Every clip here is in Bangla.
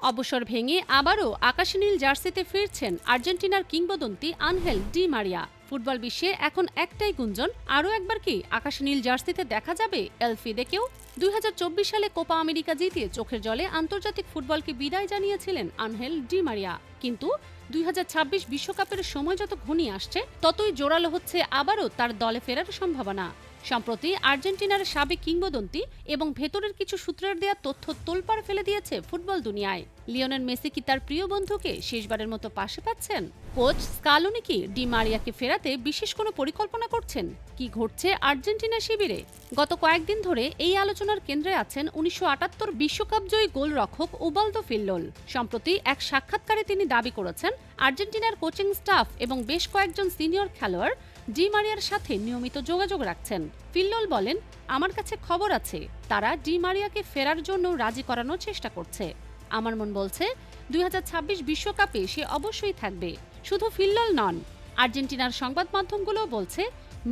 অবসর ভেঙে আবারও আকাশী নীল জার্সিতে ফিরছেন আর্জেন্টিনার কিংবদন্তি আনহেল ডি মারিয়া। ফুটবল বিশ্বে এখন একটাই গুঞ্জন, আরও একবার কি আকাশী নীল জার্সিতে দেখা যাবে এল ফিদেকেও? 2024 সালে কোপা আমেরিকা জিতিয়ে চোখের জলে আন্তর্জাতিক ফুটবলকে বিদায় জানিয়েছিলেন আনহেল ডি মারিয়া। কিন্তু 2026 বিশ্বকাপের সময় যত ঘনিয়ে আসছে, ততই জোরালো হচ্ছে আবারও তার দলে ফেরার সম্ভাবনা। সম্প্রতি আর্জেন্টিনার সাবেক কিংবদন্তি এবং ভেতরের কিছু সূত্রের দেয়া তথ্য তোলপাড় ফেলে দিয়েছে ফুটবল দুনিয়ায়। লিওনেল মেসি কি তার প্রিয় বন্ধুকে শেষবারের মতো পাশে পাচ্ছেন? কোচ স্কালোনি কি ডি মারিয়াকে ফেরাতে বিশেষ কোনো পরিকল্পনা করছেন? কি ঘটছে আর্জেন্টিনা শিবিরে? গত কয়েকদিন ধরে এই আলোচনার কেন্দ্রে আছেন 1978 বিশ্বকাপ জয়ী গোলরক্ষক উবালদো ফিল্লোল। সম্প্রতি এক সাক্ষাৎকারে তিনি দাবি করেছেন, আর্জেন্টিনার কোচিং স্টাফ এবং বেশ কয়েকজন সিনিয়র খেলোয়াড় ডি মারিয়ার সাথে নিয়মিত যোগাযোগ রাখছেন। ফিল্লোল বলেন, আমার কাছে খবর আছে তারা ডি মারিয়াকে ফেরার জন্য রাজি করানোর চেষ্টা করছে। আমার মন বলছে 2026 বিশ্বকাপে সে অবশ্যই থাকবে। শুধু ফিল্লোল নন, আর্জেন্টিনার সংবাদ মাধ্যমগুলোও বলছে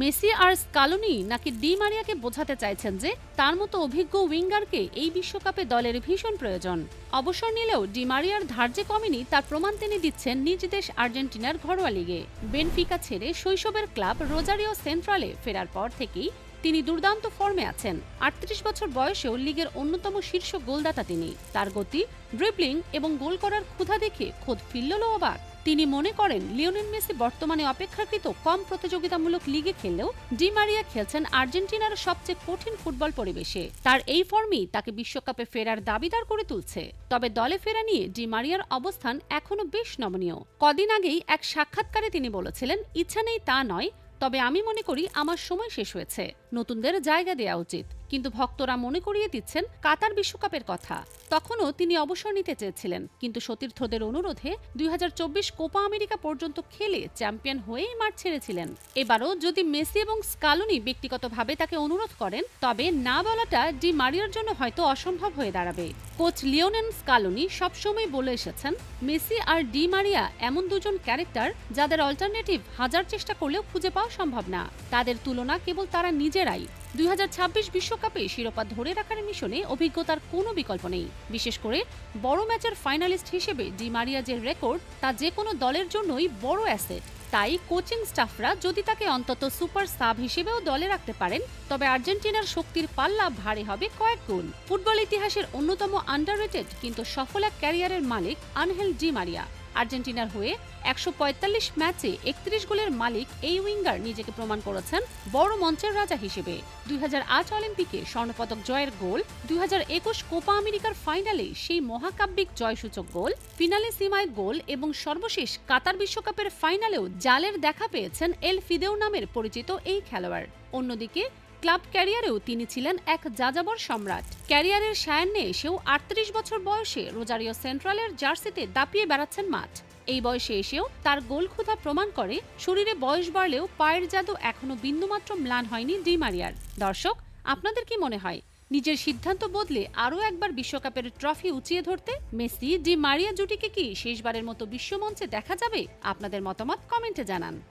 মেসি আর স্কালোনি নাকি ডি মারিয়াকে বোঝাতে চাইছেন যে তার মতো অভিজ্ঞ উইঙ্গারকে এই বিশ্বকাপে দলের ভীষণ প্রয়োজন। অবসর নিলেও ডি মারিয়ার ধার্যে কমেনি তার প্রমাণ তিনি দিচ্ছেন নিজ দেশ আর্জেন্টিনার ঘরোয়া লিগে। বেনফিকা ছেড়ে শৈশবের ক্লাব রোজারিও সেন্ট্রালে ফেরার পর থেকেই তিনি দুর্দান্ত ফর্মে আছেন। 38 বছর বয়সেও লিগের অন্যতম শীর্ষ গোলদাতা তিনি। তার গতি, ড্রিবলিং এবং গোল করার ক্ষুধা দেখে খোদ ফিল্লোলও অবাক। তিনি মনে করেন লিওনেল মেসি বর্তমানে অপেক্ষাকৃত কম প্রতিযোগিতামূলক লিগে খেললেও ডি মারিয়া খেলছেন আর্জেন্টিনার সবচেয়ে কঠিন ফুটবল পরিবেশে। তার এই ফর্মই তাকে বিশ্বকাপে ফেরার দাবিদার করে তুলছে। তবে দলে ফেরা নিয়ে ডি মারিয়ার অবস্থান এখনো বেশ নমনীয়। কদিন আগেই এক সাক্ষাৎকারে তিনি বলেছিলেন, ইচ্ছা নেই তা নয়, তবে আমি মনে করি আমার সময় শেষ হয়েছে, নতুনদের জায়গা দেওয়া উচিত। কিন্তু ভক্তরা মনে করিয়ে দিচ্ছেন কাতার বিশ্বকাপের কথা। তখনও তিনি অবসর নিতে চেয়েছিলেন, কিন্তু সতীর্থদের অনুরোধে 2024 কোপা আমেরিকা পর্যন্ত খেলে চ্যাম্পিয়ন হয়েই মাঠ ছেড়েছিলেন। এবারও যদি মেসি এবং স্কালোনি ব্যক্তিগতভাবে তাকে অনুরোধ করেন, তবে না বলাটা ডি মারিয়ার জন্য হয়তো অসম্ভব হয়ে দাঁড়াবে। কোচ লিওনেল স্কালোনি সবসময় বলে এসেছেন, মেসি আর ডি মারিয়া এমন দুজন ক্যারেক্টার যাদের অল্টারনেটিভ হাজার চেষ্টা করলেও খুঁজে পাওয়া সম্ভব না। তাদের তুলনা কেবল তারা নিজেরাই। 2026 বিশ্বকাপে শিরোপা ধরে রাখার মিশনে অভিজ্ঞতার কোনো বিকল্প নেই। বিশেষ করে বড় ম্যাচের ফাইনালিস্ট হিসেবে ডি মারিয়া যে রেকর্ড, তা যে কোনো দলের জন্যই বড় অ্যাসেট। তাই কোচিং স্টাফরা যদি তাকে অন্তত সুপার সাব হিসেবেও দলে রাখতে পারেন, তবে আর্জেন্টিনার শক্তির পাল্লা ভারী হবে কয়েক গুণ। ফুটবল ইতিহাসের অন্যতম আন্ডাররেটেড কিন্তু সফল এক ক্যারিয়ারের মালিক আনহেল ডি মারিয়া। আর্জেন্টিনার হয়ে 145 ম্যাচে 31 গোলের মালিক এই উইঙ্গার নিজেকে প্রমাণ করেছেন বড় মঞ্চের রাজা হিসেবে। 2008 অলিম্পিকে স্বর্ণপদক জয়ের গোল, 2021 কোপা আমেরিকার ফাইনালে সেই মহাকাব্যিক জয়সূচক গোল, ফিনালে সীমায় গোল এবং সর্বশেষ কাতার বিশ্বকাপের ফাইনালেও জালের দেখা পেয়েছেন এল ফিদেও নামের পরিচিত এই খেলোয়াড়। অন্যদিকে ক্লাব ক্যারিয়ারেও তিনি ছিলেন এক যাযাবর সম্রাট। ক্যারিয়ারের সায়ান্নে এসেও 38 বছর বয়সে রোজারিও সেন্ট্রালের জার্সিতে দাপিয়ে বেড়াচ্ছেন মাঠ। এই বয়সে এসেও তার গোল ক্ষুধা প্রমাণ করে শরীরে বয়স বাড়লেও পায়ের জাদু এখনো বিন্দুমাত্র ম্লান হয়নি ডি মারিয়ার। দর্শক, আপনাদের কি মনে হয়, নিজের সিদ্ধান্ত বদলে আরও একবার বিশ্বকাপের ট্রফি উঁচিয়ে ধরতে মেসি ডি মারিয়া জুটিকে কি শেষবারের মতো বিশ্বমঞ্চে দেখা যাবে? আপনাদের মতামত কমেন্টে জানান।